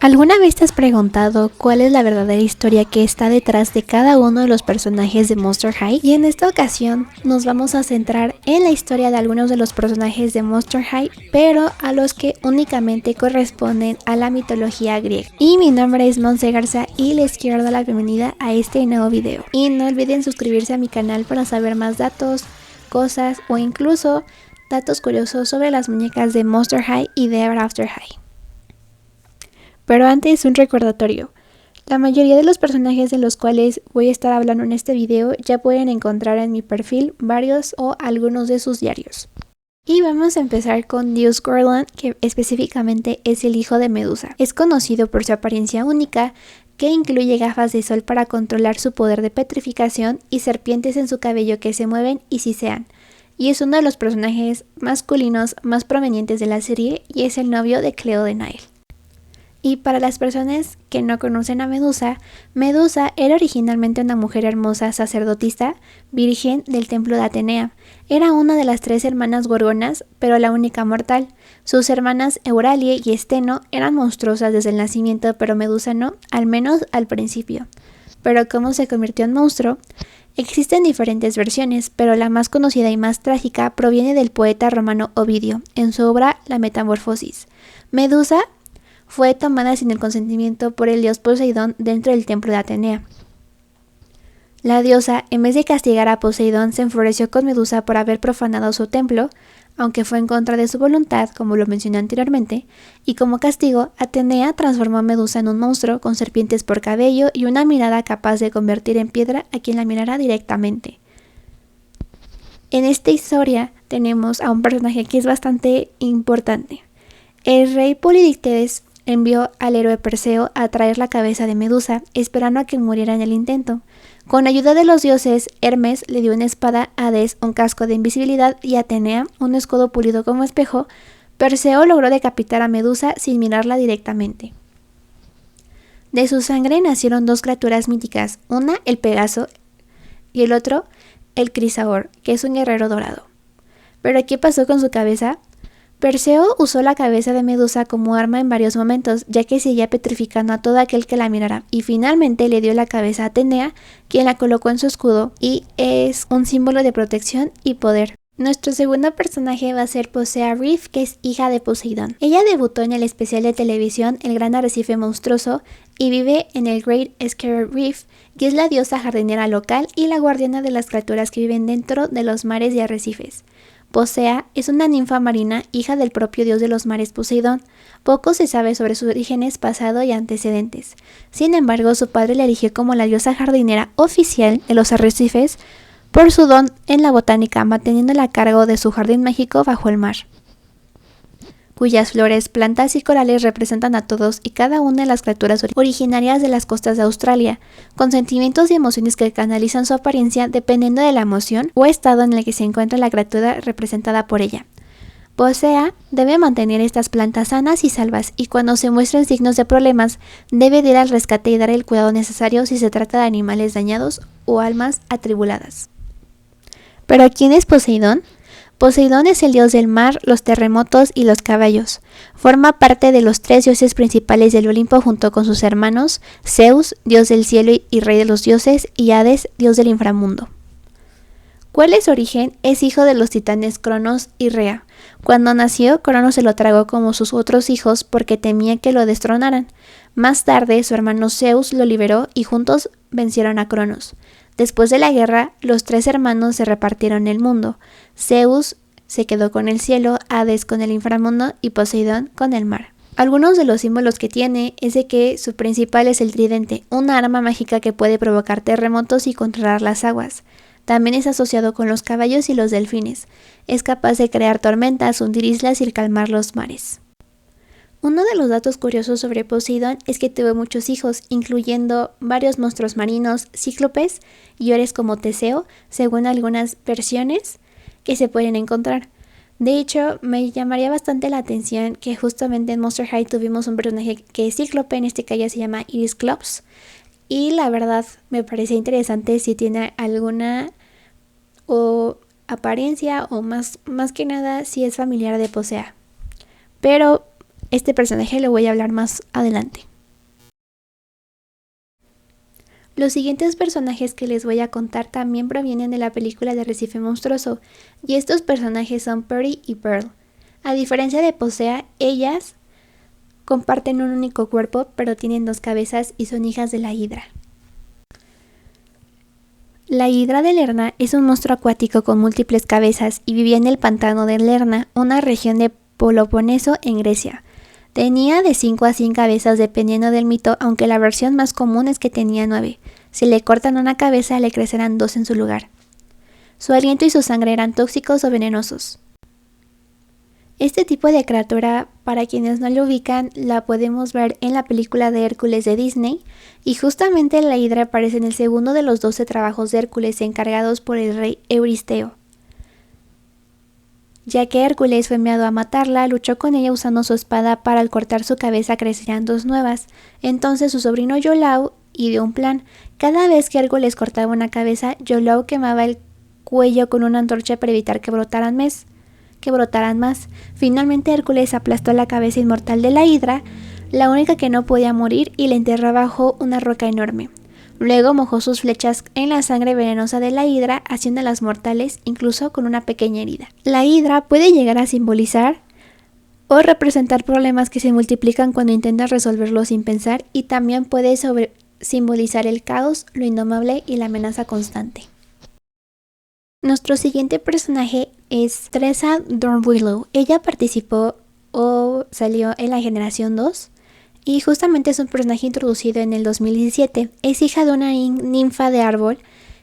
¿Alguna vez te has preguntado cuál es la verdadera historia que está detrás de cada uno de los personajes de Monster High? Y en esta ocasión nos vamos a centrar en la historia de algunos de los personajes de Monster High, pero a los que únicamente corresponden a la mitología griega. Y mi nombre es Monse Garza y les quiero dar la bienvenida a este nuevo video. Y no olviden suscribirse a mi canal para saber más datos, cosas o incluso datos curiosos sobre las muñecas de Monster High y de Ever After High. Pero antes un recordatorio. La mayoría de los personajes de los cuales voy a estar hablando en este video ya pueden encontrar en mi perfil varios o algunos de sus diarios. Y vamos a empezar con Dios Gorlon, que específicamente es el hijo de Medusa. Es conocido por su apariencia única, que incluye gafas de sol para controlar su poder de petrificación y serpientes en su cabello que se mueven y sisean. Y es uno de los personajes masculinos más provenientes de la serie y es el novio de Cleo de Nile. Y para las personas que no conocen a Medusa, Medusa era originalmente una mujer hermosa sacerdotisa, virgen del templo de Atenea. Era una de las 3 hermanas gorgonas, pero la única mortal. Sus hermanas Euralie y Esteno eran monstruosas desde el nacimiento, pero Medusa no, al menos al principio. Pero ¿cómo se convirtió en monstruo? Existen diferentes versiones, pero la más conocida y más trágica proviene del poeta romano Ovidio, en su obra La Metamorfosis. Medusa fue tomada sin el consentimiento por el dios Poseidón dentro del templo de Atenea. La diosa, en vez de castigar a Poseidón, se enfureció con Medusa por haber profanado su templo, aunque fue en contra de su voluntad, como lo mencioné anteriormente, y como castigo, Atenea transformó a Medusa en un monstruo con serpientes por cabello y una mirada capaz de convertir en piedra a quien la mirara directamente. En esta historia tenemos a un personaje que es bastante importante. El rey Polidictes envió al héroe Perseo a traer la cabeza de Medusa, esperando a que muriera en el intento. Con ayuda de los dioses, Hermes le dio una espada, Hades un casco de invisibilidad y Atenea un escudo pulido como espejo. Perseo logró decapitar a Medusa sin mirarla directamente. De su sangre nacieron 2 criaturas míticas, una el Pegaso y el otro el Crisaor, que es un guerrero dorado. ¿Pero qué pasó con su cabeza? Perseo usó la cabeza de Medusa como arma en varios momentos, ya que seguía petrificando a todo aquel que la mirara, y finalmente le dio la cabeza a Atenea, quien la colocó en su escudo, y es un símbolo de protección y poder. Nuestro segundo personaje va a ser Posea Reef, que es hija de Poseidón. Ella debutó en el especial de televisión El Gran Arrecife Monstruoso y vive en el Great Scare Reef, que es la diosa jardinera local y la guardiana de las criaturas que viven dentro de los mares y arrecifes. Posea es una ninfa marina, hija del propio dios de los mares Poseidón. Poco se sabe sobre sus orígenes, pasado y antecedentes. Sin embargo, su padre la eligió como la diosa jardinera oficial de los arrecifes por su don en la botánica, manteniéndola a cargo de su jardín mágico bajo el mar, cuyas flores, plantas y corales representan a todos y cada una de las criaturas originarias de las costas de Australia, con sentimientos y emociones que canalizan su apariencia dependiendo de la emoción o estado en el que se encuentra la criatura representada por ella. Posea debe mantener estas plantas sanas y salvas, y cuando se muestren signos de problemas, debe ir al rescate y dar el cuidado necesario si se trata de animales dañados o almas atribuladas. ¿Pero quién es Poseidón? Poseidón es el dios del mar, los terremotos y los caballos. Forma parte de los 3 dioses principales del Olimpo junto con sus hermanos, Zeus, dios del cielo y rey de los dioses, y Hades, dios del inframundo. ¿Cuál es su origen? Es hijo de los titanes Cronos y Rea. Cuando nació, Cronos se lo tragó como sus otros hijos porque temía que lo destronaran. Más tarde, su hermano Zeus lo liberó y juntos vencieron a Cronos. Después de la guerra, los 3 hermanos se repartieron el mundo. Zeus se quedó con el cielo, Hades con el inframundo y Poseidón con el mar. Algunos de los símbolos que tiene es de que su principal es el tridente, una arma mágica que puede provocar terremotos y controlar las aguas. También es asociado con los caballos y los delfines. Es capaz de crear tormentas, hundir islas y calmar los mares. Uno de los datos curiosos sobre Poseidón es que tuvo muchos hijos, incluyendo varios monstruos marinos, cíclopes y hombres como Teseo, según algunas versiones que se pueden encontrar. De hecho, me llamaría bastante la atención que justamente en Monster High tuvimos un personaje que es cíclope, en este caso se llama Iris Clops, y la verdad me parece interesante si tiene alguna apariencia o más que nada si es familiar de Posea. Pero este personaje lo voy a hablar más adelante. Los siguientes personajes que les voy a contar también provienen de la película de Arrecife Monstruoso, y estos personajes son Perry y Pearl. A diferencia de Posea, ellas comparten un único cuerpo, pero tienen 2 cabezas y son hijas de la Hidra. La Hidra de Lerna es un monstruo acuático con múltiples cabezas y vivía en el pantano de Lerna, una región de Peloponeso en Grecia. Tenía de 5 a 100 cabezas dependiendo del mito, aunque la versión más común es que tenía 9. Si le cortan una cabeza, le crecerán 2 en su lugar. Su aliento y su sangre eran tóxicos o venenosos. Este tipo de criatura, para quienes no lo ubican, la podemos ver en la película de Hércules de Disney, y justamente la Hidra aparece en el segundo de los 12 trabajos de Hércules encargados por el rey Euristeo. Ya que Hércules fue enviado a matarla, luchó con ella usando su espada para al cortar su cabeza crecerían 2 nuevas. Entonces su sobrino Iolao ideó un plan. Cada vez que Hércules cortaba una cabeza, Iolao quemaba el cuello con una antorcha para evitar que brotaran más. Finalmente Hércules aplastó la cabeza inmortal de la Hidra, la única que no podía morir, y la enterró bajo una roca enorme. Luego mojó sus flechas en la sangre venenosa de la Hidra, haciéndolas mortales, incluso con una pequeña herida. La Hidra puede llegar a simbolizar o representar problemas que se multiplican cuando intentas resolverlos sin pensar, y también puede simbolizar el caos, lo indomable y la amenaza constante. Nuestro siguiente personaje es Tressa Dornwillow. Ella participó o salió en la generación 2 y justamente es un personaje introducido en el 2017. Es hija de una ninfa de árbol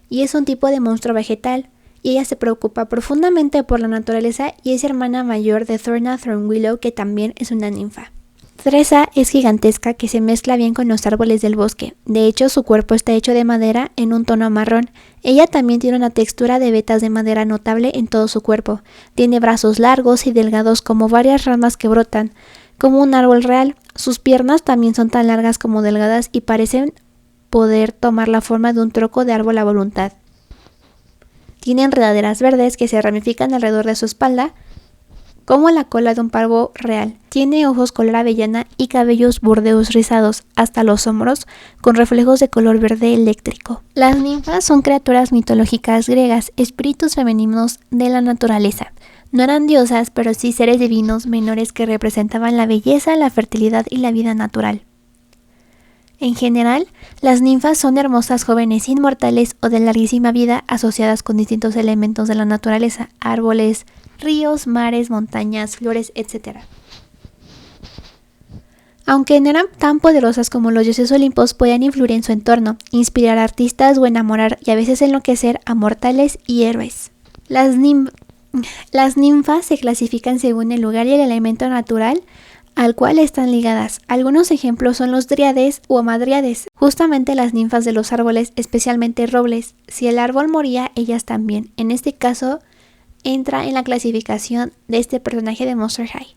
y es un tipo de monstruo vegetal, y ella se preocupa profundamente por la naturaleza y es hermana mayor de Thorna Thornwillow, que también es una ninfa. Tressa es gigantesca, que se mezcla bien con los árboles del bosque. De hecho, su cuerpo está hecho de madera en un tono marrón. Ella también tiene una textura de vetas de madera notable en todo su cuerpo. Tiene brazos largos y delgados como varias ramas que brotan, como un árbol real. Sus piernas también son tan largas como delgadas y parecen poder tomar la forma de un tronco de árbol a voluntad. Tiene enredaderas verdes que se ramifican alrededor de su espalda, como la cola de un pavo real. Tiene ojos color avellana y cabellos burdeos rizados hasta los hombros, con reflejos de color verde eléctrico. Las ninfas son criaturas mitológicas griegas, espíritus femeninos de la naturaleza. No eran diosas, pero sí seres divinos menores que representaban la belleza, la fertilidad y la vida natural. En general, las ninfas son hermosas jóvenes inmortales o de larguísima vida, asociadas con distintos elementos de la naturaleza, árboles, ríos, mares, montañas, flores, etc. Aunque no eran tan poderosas como los dioses olimpos, podían influir en su entorno, inspirar a artistas o enamorar y a veces enloquecer a mortales y héroes. Las ninfas se clasifican según el lugar y el elemento natural al cual están ligadas. Algunos ejemplos son los dríades o hamadríades, justamente las ninfas de los árboles, especialmente robles. Si el árbol moría, ellas también. En este caso, entra en la clasificación de este personaje de Monster High.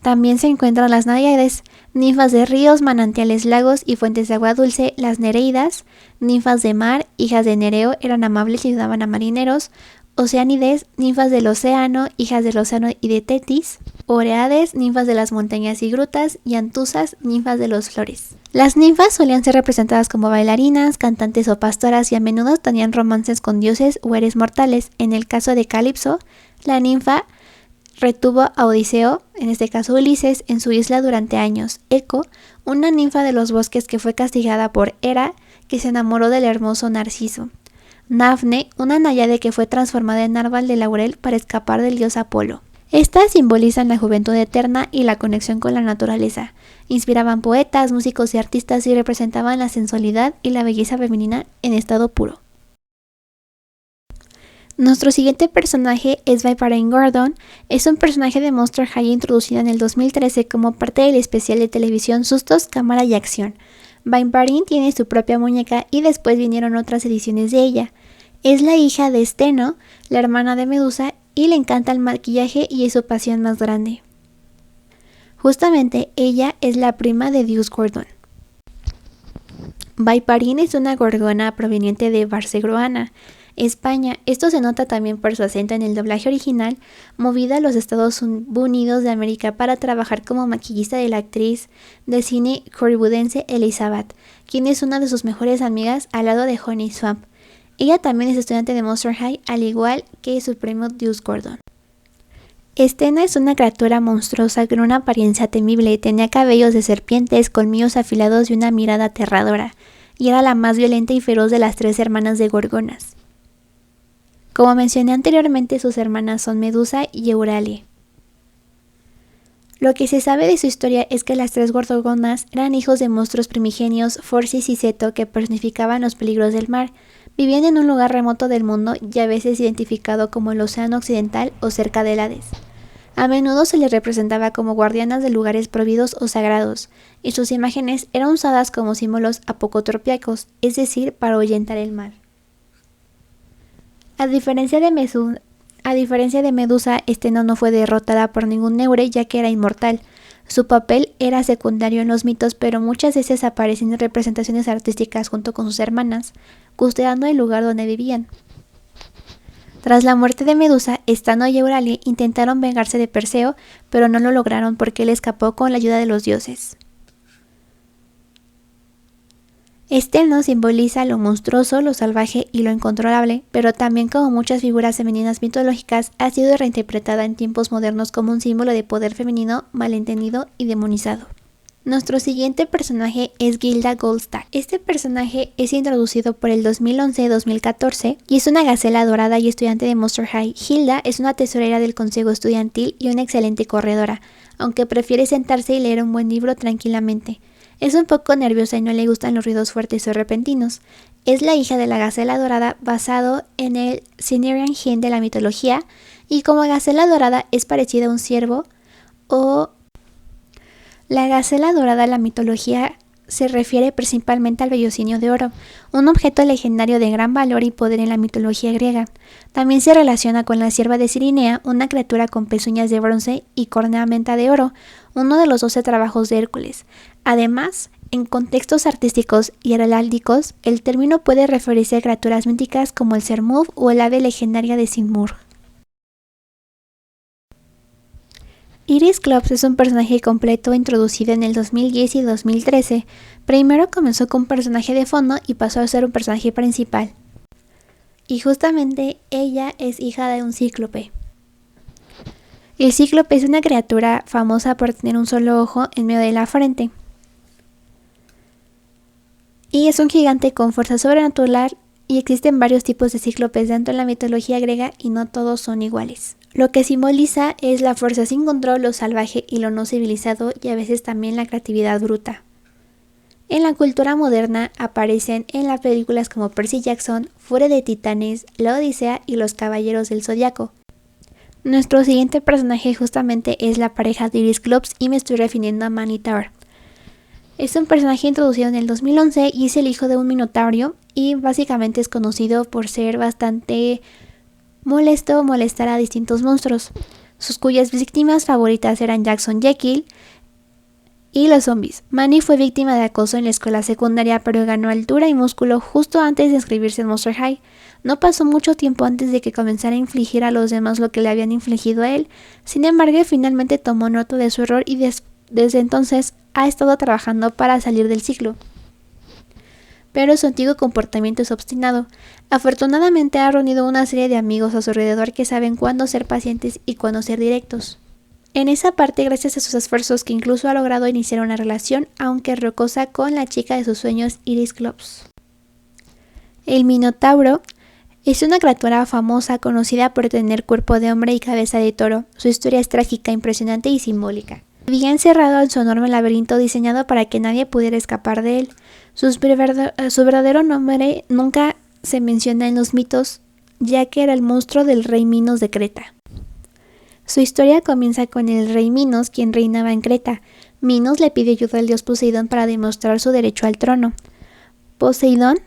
También se encuentran las náyades, ninfas de ríos, manantiales, lagos y fuentes de agua dulce. Las nereidas, ninfas de mar, hijas de Nereo, eran amables y ayudaban a marineros. Oceánides, ninfas del océano, hijas del océano y de Tetis. Oreades, ninfas de las montañas y grutas. Y Antusas, ninfas de los flores. Las ninfas solían ser representadas como bailarinas, cantantes o pastoras, y a menudo tenían romances con dioses o seres mortales. En el caso de Calipso, la ninfa retuvo a Odiseo, en este caso Ulises, en su isla durante años. Eco, una ninfa de los bosques que fue castigada por Hera, que se enamoró del hermoso Narciso. Dafne, una náyade que fue transformada en árbol de laurel para escapar del dios Apolo. Estas simbolizan la juventud eterna y la conexión con la naturaleza. Inspiraban poetas, músicos y artistas y representaban la sensualidad y la belleza femenina en estado puro. Nuestro siguiente personaje es Vyparine Gordon. Es un personaje de Monster High introducido en el 2013 como parte del especial de televisión Sustos, Cámara y Acción. Vyparine tiene su propia muñeca y después vinieron otras ediciones de ella. Es la hija de Steno, la hermana de Medusa, y le encanta el maquillaje y es su pasión más grande. Justamente ella es la prima de Dios Gordon. Vyparine es una gorgona proveniente de Barcegroana. España. Esto se nota también por su acento en el doblaje original, movida a los Estados Unidos de América para trabajar como maquillista de la actriz de cine hollywoodense Elizabeth, quien es una de sus mejores amigas al lado de Honey Swamp. Ella también es estudiante de Monster High, al igual que su primo Deuce Gordon. Stena es una criatura monstruosa con una apariencia temible, tenía cabellos de serpientes, colmillos afilados y una mirada aterradora, y era la más violenta y feroz de las 3 hermanas de Gorgonas. Como mencioné anteriormente, sus hermanas son Medusa y Euralie. Lo que se sabe de su historia es que las 3 Gorgonas eran hijos de monstruos primigenios, Phorcys y Ceto, que personificaban los peligros del mar. Vivían en un lugar remoto del mundo y a veces identificado como el Océano Occidental o cerca del Hades. A menudo se les representaba como guardianas de lugares prohibidos o sagrados, y sus imágenes eran usadas como símbolos apocotrópicos, es decir, para ahuyentar el mal. A diferencia de Medusa, Stena no fue derrotada por ningún Neure ya que era inmortal. Su papel era secundario en los mitos, pero muchas veces aparecen en representaciones artísticas junto con sus hermanas, custodiando el lugar donde vivían. Tras la muerte de Medusa, Stano y Euralie intentaron vengarse de Perseo, pero no lo lograron porque él escapó con la ayuda de los dioses. Steno simboliza lo monstruoso, lo salvaje y lo incontrolable, pero también, como muchas figuras femeninas mitológicas, ha sido reinterpretada en tiempos modernos como un símbolo de poder femenino malentendido y demonizado. Nuestro siguiente personaje es Gilda Goldstack. Este personaje es introducido por el 2011-2014 y es una gacela dorada y estudiante de Monster High. Gilda es una tesorera del consejo estudiantil y una excelente corredora, aunque prefiere sentarse y leer un buen libro tranquilamente. Es un poco nerviosa y no le gustan los ruidos fuertes o repentinos. Es la hija de la gacela dorada basado en el Cimmerian Hin de la mitología, y como gacela dorada es parecida a un ciervo o... La gacela dorada en la mitología se refiere principalmente al vellocinio de oro, un objeto legendario de gran valor y poder en la mitología griega. También se relaciona con la cierva de Cirinea, una criatura con pezuñas de bronce y cornamenta de oro, uno de los 12 trabajos de Hércules. Además, en contextos artísticos y heráldicos, el término puede referirse a criaturas míticas como el Sermuf o el ave legendaria de Sinmur. Iris Clubs es un personaje completo introducido en el 2010 y 2013. Primero comenzó como un personaje de fondo y pasó a ser un personaje principal. Y justamente ella es hija de un cíclope. El cíclope es una criatura famosa por tener un solo ojo en medio de la frente. Y es un gigante con fuerza sobrenatural, y existen varios tipos de cíclopes dentro de la mitología griega y no todos son iguales. Lo que simboliza es la fuerza sin control, lo salvaje y lo no civilizado, y a veces también la creatividad bruta. En la cultura moderna aparecen en las películas como Percy Jackson, Furia de Titanes, La Odisea y Los Caballeros del Zodiaco. Nuestro siguiente personaje justamente es la pareja de Iris Clubs y me estoy refiriendo a Minotaur. Es un personaje introducido en el 2011 y es el hijo de un Minotauro y básicamente es conocido por ser bastante molesto o molestar a distintos monstruos, sus cuyas víctimas favoritas eran Jackson Jekyll y los zombies. Manny fue víctima de acoso en la escuela secundaria, pero ganó altura y músculo justo antes de inscribirse en Monster High. No pasó mucho tiempo antes de que comenzara a infligir a los demás lo que le habían infligido a él. Sin embargo, finalmente tomó nota de su error y desde entonces ha estado trabajando para salir del ciclo. Pero su antiguo comportamiento es obstinado. Afortunadamente ha reunido una serie de amigos a su alrededor que saben cuándo ser pacientes y cuándo ser directos. En esa parte, gracias a sus esfuerzos, que incluso ha logrado iniciar una relación, aunque rocosa, con la chica de sus sueños, Iris Clubs. El Minotauro es una criatura famosa conocida por tener cuerpo de hombre y cabeza de toro. Su historia es trágica, impresionante y simbólica. Vivía encerrado en su enorme laberinto diseñado para que nadie pudiera escapar de él. Su verdadero nombre nunca se menciona en los mitos, ya que era el monstruo del rey Minos de Creta. Su historia comienza con el rey Minos, quien reinaba en Creta. Minos le pide ayuda al dios Poseidón para demostrar su derecho al trono. Poseidón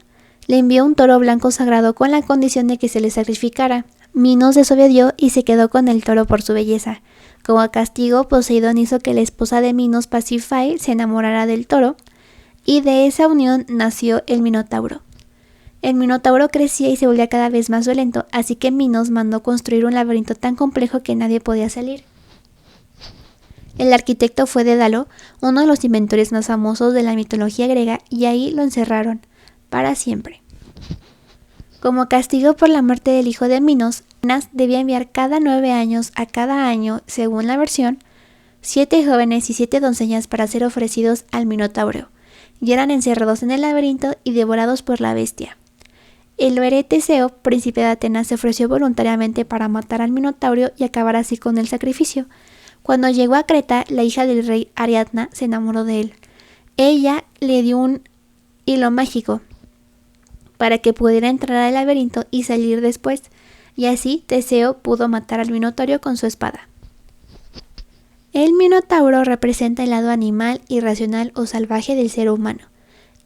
le envió un toro blanco sagrado con la condición de que se le sacrificara. Minos desobedió y se quedó con el toro por su belleza. Como castigo, Poseidón hizo que la esposa de Minos, Pasífae, se enamorara del toro, y de esa unión nació el Minotauro. El Minotauro crecía y se volvía cada vez más violento, así que Minos mandó construir un laberinto tan complejo que nadie podía salir. El arquitecto fue Dédalo, uno de los inventores más famosos de la mitología griega, y ahí lo encerraron, para siempre. Como castigo por la muerte del hijo de Minos, Minos debía enviar cada 9 años a cada año, según la versión, 7 jóvenes y 7 doncellas para ser ofrecidos al Minotauro, y eran encerrados en el laberinto y devorados por la bestia. El héroe Teseo, príncipe de Atenas, se ofreció voluntariamente para matar al Minotauro y acabar así con el sacrificio. Cuando llegó a Creta, la hija del rey Ariadna se enamoró de él. Ella le dio un hilo mágico para que pudiera entrar al laberinto y salir después, y así Teseo pudo matar al Minotauro con su espada. El Minotauro representa el lado animal, irracional o salvaje del ser humano,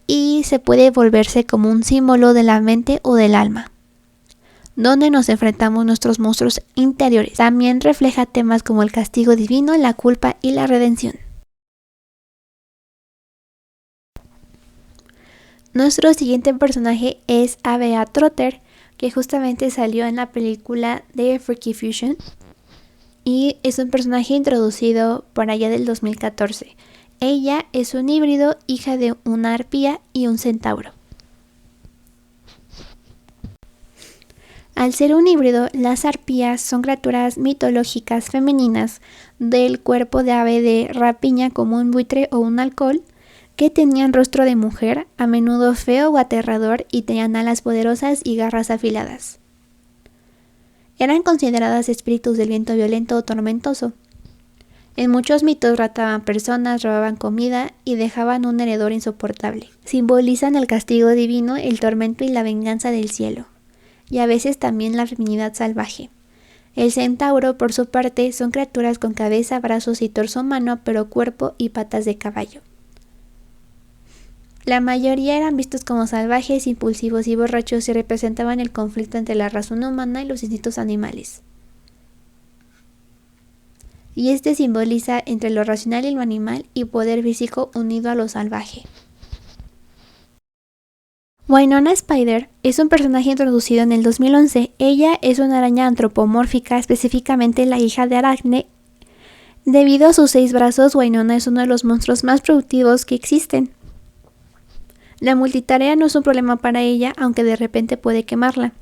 y se puede volverse como un símbolo de la mente o del alma, donde nos enfrentamos nuestros monstruos interiores. También refleja temas como el castigo divino, la culpa y la redención. Nuestro siguiente personaje es Avea Trotter, que justamente salió en la película de Freaky Fusion, y es un personaje introducido por allá del 2014. Ella es un híbrido, hija de una arpía y un centauro. Al ser un híbrido, las arpías son criaturas mitológicas femeninas del cuerpo de ave de rapiña como un buitre o un halcón, que tenían rostro de mujer, a menudo feo o aterrador, y tenían alas poderosas y garras afiladas. Eran consideradas espíritus del viento violento o tormentoso. En muchos mitos raptaban personas, robaban comida y dejaban un heredor insoportable. Simbolizan el castigo divino, el tormento y la venganza del cielo, y a veces también la feminidad salvaje. El centauro, por su parte, son criaturas con cabeza, brazos y torso humano, pero cuerpo y patas de caballo. La mayoría eran vistos como salvajes, impulsivos y borrachos y representaban el conflicto entre la razón humana y los instintos animales. Y este simboliza entre lo racional y lo animal y poder físico unido a lo salvaje. Wynonna Spider es un personaje introducido en el 2011. Ella es una araña antropomórfica, específicamente la hija de Aracne. Debido a sus 6 brazos, Wynonna es uno de los monstruos más productivos que existen. La multitarea no es un problema para ella, aunque de repente puede quemarla.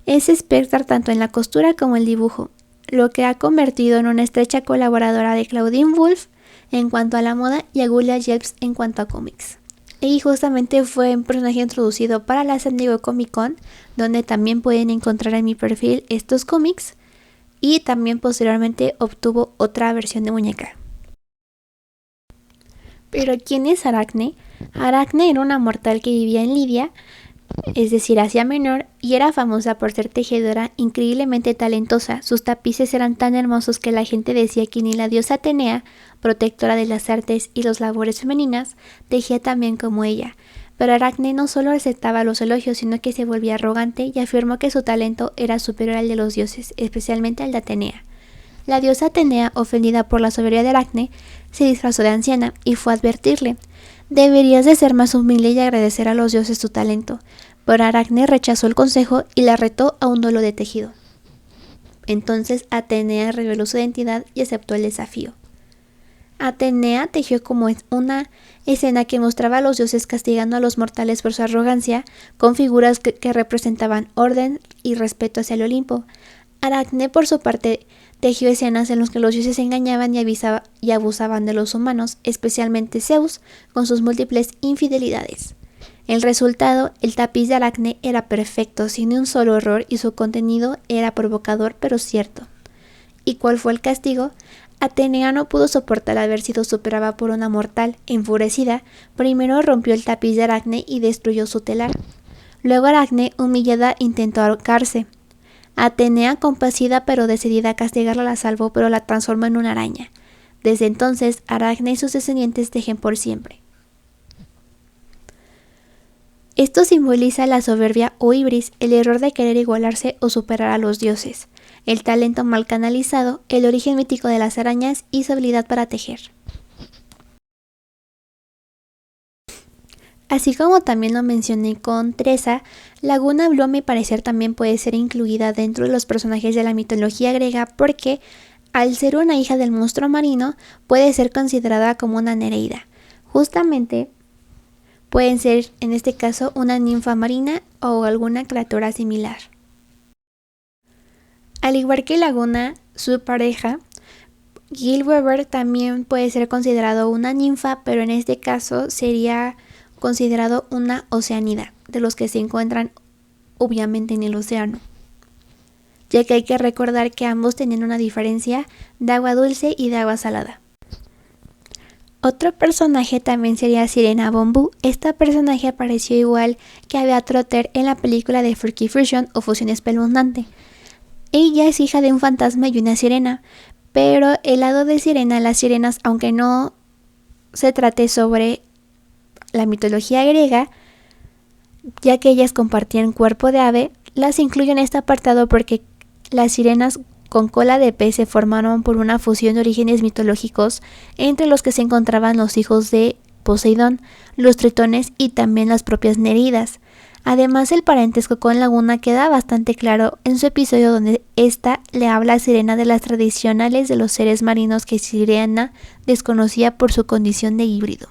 Es experta tanto en la costura como el dibujo, lo que ha convertido en una estrecha colaboradora de Claudine Wolfe en cuanto a la moda y a Julia Yelps en cuanto a cómics. Y justamente fue un personaje introducido para la San Diego Comic Con, donde también pueden encontrar en mi perfil estos cómics, y también posteriormente obtuvo otra versión de muñeca. Pero ¿quién es Aracne? Aracne era una mortal que vivía en Lidia, es decir, Asia Menor, y era famosa por ser tejedora increíblemente talentosa. Sus tapices eran tan hermosos que la gente decía que ni la diosa Atenea, protectora de las artes y las labores femeninas, tejía tan bien como ella. Pero Aracne no solo aceptaba los elogios, sino que se volvía arrogante y afirmó que su talento era superior al de los dioses, especialmente al de Atenea. La diosa Atenea, ofendida por la soberbia de Aracne, se disfrazó de anciana y fue a advertirle: «Deberías de ser más humilde y agradecer a los dioses tu talento». Pero Aracne rechazó el consejo y la retó a un duelo de tejido. Entonces Atenea reveló su identidad y aceptó el desafío. Atenea tejió como una escena que mostraba a los dioses castigando a los mortales por su arrogancia, con figuras que representaban orden y respeto hacia el Olimpo. Aracne, por su parte, tejió escenas en las que los dioses engañaban y abusaban de los humanos, especialmente Zeus, con sus múltiples infidelidades. El resultado, el tapiz de Aracne, era perfecto, sin un solo error, y su contenido era provocador pero cierto. ¿Y cuál fue el castigo? Atenea no pudo soportar haber sido superada por una mortal. Enfurecida, primero rompió el tapiz de Aracne y destruyó su telar. Luego Aracne, humillada, intentó ahorcarse. Atenea, compasida pero decidida a castigarla, la salvó, pero la transformó en una araña. Desde entonces, Aracne y sus descendientes tejen por siempre. Esto simboliza la soberbia o ibris, el error de querer igualarse o superar a los dioses, el talento mal canalizado, el origen mítico de las arañas y su habilidad para tejer. Así como también lo mencioné con Tresa, Laguna Blue a mi parecer también puede ser incluida dentro de los personajes de la mitología griega porque al ser una hija del monstruo marino puede ser considerada como una nereida. Justamente pueden ser en este caso una ninfa marina o alguna criatura similar. Al igual que Laguna, su pareja, Gil Weber también puede ser considerado una ninfa, pero en este caso sería considerado una oceánida, de los que se encuentran obviamente en el océano, ya que hay que recordar que ambos tenían una diferencia de agua dulce y de agua salada. Otro personaje también sería Sirena Bombu. Esta personaje apareció igual que a Bea Trotter en la película de Freaky Fusion o Fusión Espeluznante. Ella es hija de un fantasma y una sirena, pero el lado de Sirena, las sirenas, aunque no se trate sobre la mitología griega, ya que ellas compartían cuerpo de ave, las incluyo en este apartado porque las sirenas con cola de pez se formaron por una fusión de orígenes mitológicos entre los que se encontraban los hijos de Poseidón, los tritones y también las propias nereidas. Además, el parentesco con Laguna queda bastante claro en su episodio donde ésta le habla a Sirena de las tradicionales de los seres marinos que Sirena desconocía por su condición de híbrido.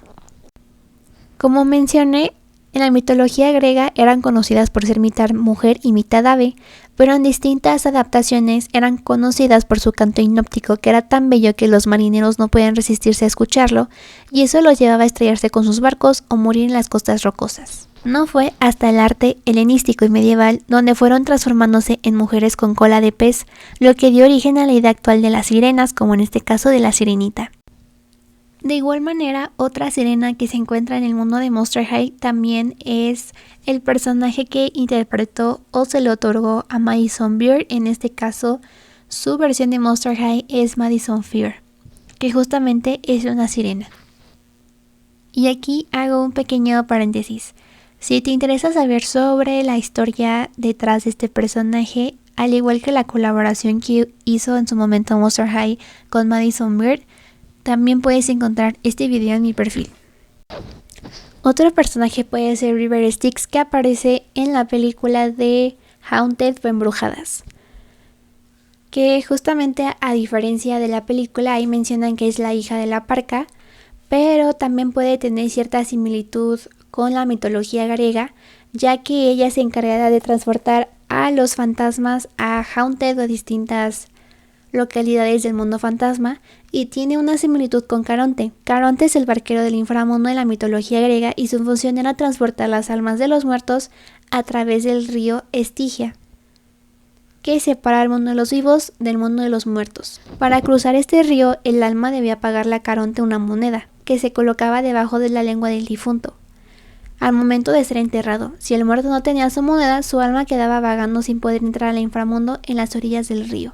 Como mencioné, en la mitología griega eran conocidas por ser mitad mujer y mitad ave, pero en distintas adaptaciones eran conocidas por su canto hipnótico que era tan bello que los marineros no podían resistirse a escucharlo y eso los llevaba a estrellarse con sus barcos o morir en las costas rocosas. No fue hasta el arte helenístico y medieval donde fueron transformándose en mujeres con cola de pez, lo que dio origen a la idea actual de las sirenas, como en este caso de la sirenita. De igual manera, otra sirena que se encuentra en el mundo de Monster High también es el personaje que interpretó o se le otorgó a Madison Beer. En este caso, su versión de Monster High es Madison Fear, que justamente es una sirena. Y aquí hago un pequeño paréntesis. Si te interesa saber sobre la historia detrás de este personaje, al igual que la colaboración que hizo en su momento Monster High con Madison Beer, también puedes encontrar este video en mi perfil. Otro personaje puede ser River Styx, que aparece en la película de Haunted o Embrujadas, que justamente a diferencia de la película ahí mencionan que es la hija de la parca, pero también puede tener cierta similitud con la mitología griega, ya que ella se encargará de transportar a los fantasmas a Haunted o distintas localidades del mundo fantasma y tiene una similitud con Caronte. Caronte es el barquero del inframundo en la mitología griega y su función era transportar las almas de los muertos a través del río Estigia, que separa el mundo de los vivos del mundo de los muertos. Para cruzar este río, el alma debía pagarle a Caronte una moneda, que se colocaba debajo de la lengua del difunto. Al momento de ser enterrado, si el muerto no tenía su moneda, su alma quedaba vagando sin poder entrar al inframundo en las orillas del río.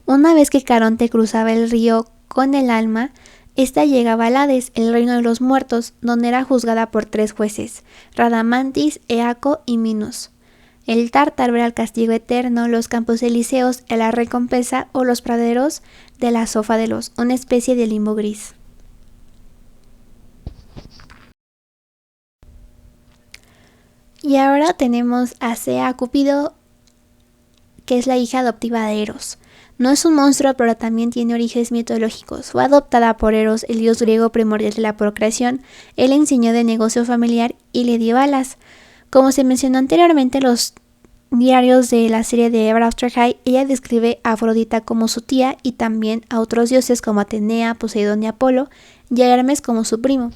Una vez que Caronte cruzaba el río con el alma, ésta llegaba al Hades, el reino de los muertos, donde era juzgada por 3 jueces, Radamantis, Eaco y Minos. El Tártaro era el castigo eterno, los campos elíseos la recompensa o los praderos de la Zófadelos, una especie de limbo gris. Y ahora tenemos a Sea Cupido, que es la hija adoptiva de Eros. No es un monstruo, pero también tiene orígenes mitológicos. Fue adoptada por Eros, el dios griego primordial de la procreación. Él le enseñó de negocio familiar y le dio alas. Como se mencionó anteriormente en los diarios de la serie de Ever After High, ella describe a Afrodita como su tía y también a otros dioses como Atenea, Poseidón y Apolo, y a Hermes como su primo.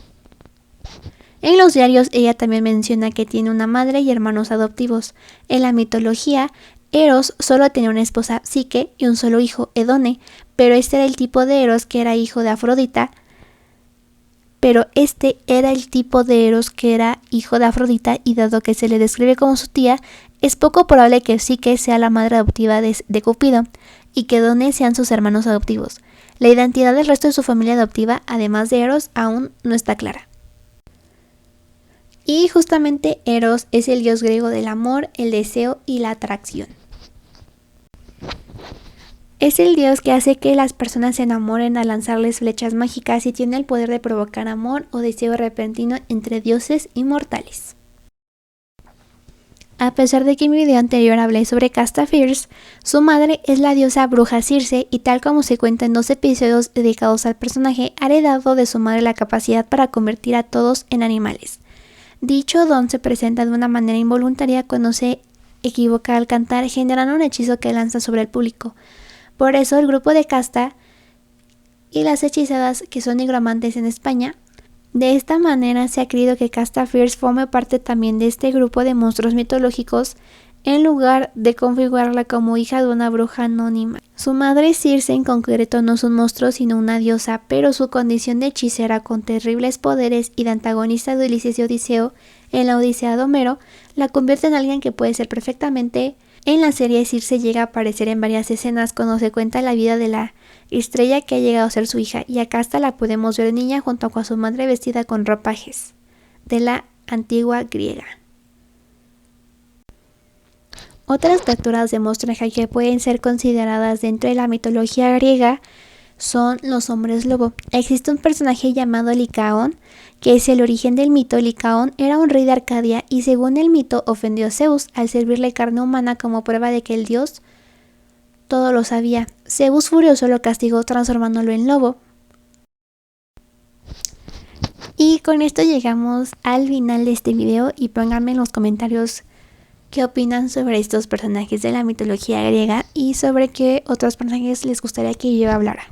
En los diarios ella también menciona que tiene una madre y hermanos adoptivos. En la mitología, Eros solo tenía una esposa, Psique, y un solo hijo, Edone, pero este era el tipo de Eros que era hijo de Afrodita, y dado que se le describe como su tía, es poco probable que Psique sea la madre adoptiva de Cupido, y que Edone sean sus hermanos adoptivos. La identidad del resto de su familia adoptiva, además de Eros, aún no está clara. Y justamente Eros es el dios griego del amor, el deseo y la atracción. Es el dios que hace que las personas se enamoren al lanzarles flechas mágicas y tiene el poder de provocar amor o deseo repentino entre dioses y mortales. A pesar de que en mi video anterior hablé sobre Casta Fierce, su madre es la diosa bruja Circe y tal como se cuenta en 2 episodios dedicados al personaje, ha heredado de su madre la capacidad para convertir a todos en animales. Dicho don se presenta de una manera involuntaria cuando se equivoca al cantar, generando un hechizo que lanza sobre el público. Por eso el grupo de Casta y las hechizadas, que son nigromantes en España, de esta manera se ha creído que Casta Fierce forma parte también de este grupo de monstruos mitológicos en lugar de configurarla como hija de una bruja anónima. Su madre Circe en concreto no es un monstruo sino una diosa, pero su condición de hechicera con terribles poderes y de antagonista de Ulises y Odiseo en la Odisea de Homero la convierte en alguien que puede ser perfectamente. En la serie Circe llega a aparecer en varias escenas cuando se cuenta la vida de la estrella que ha llegado a ser su hija, y acá hasta la podemos ver niña junto con su madre vestida con ropajes de la antigua griega. Otras criaturas de Monster High que pueden ser consideradas dentro de la mitología griega son los hombres lobo. Existe un personaje llamado Licaón, que es el origen del mito. Licaón era un rey de Arcadia y según el mito ofendió a Zeus al servirle carne humana como prueba de que el dios todo lo sabía. Zeus furioso lo castigó transformándolo en lobo. Y con esto llegamos al final de este video y pónganme en los comentarios qué opinan sobre estos personajes de la mitología griega y sobre qué otros personajes les gustaría que yo hablara.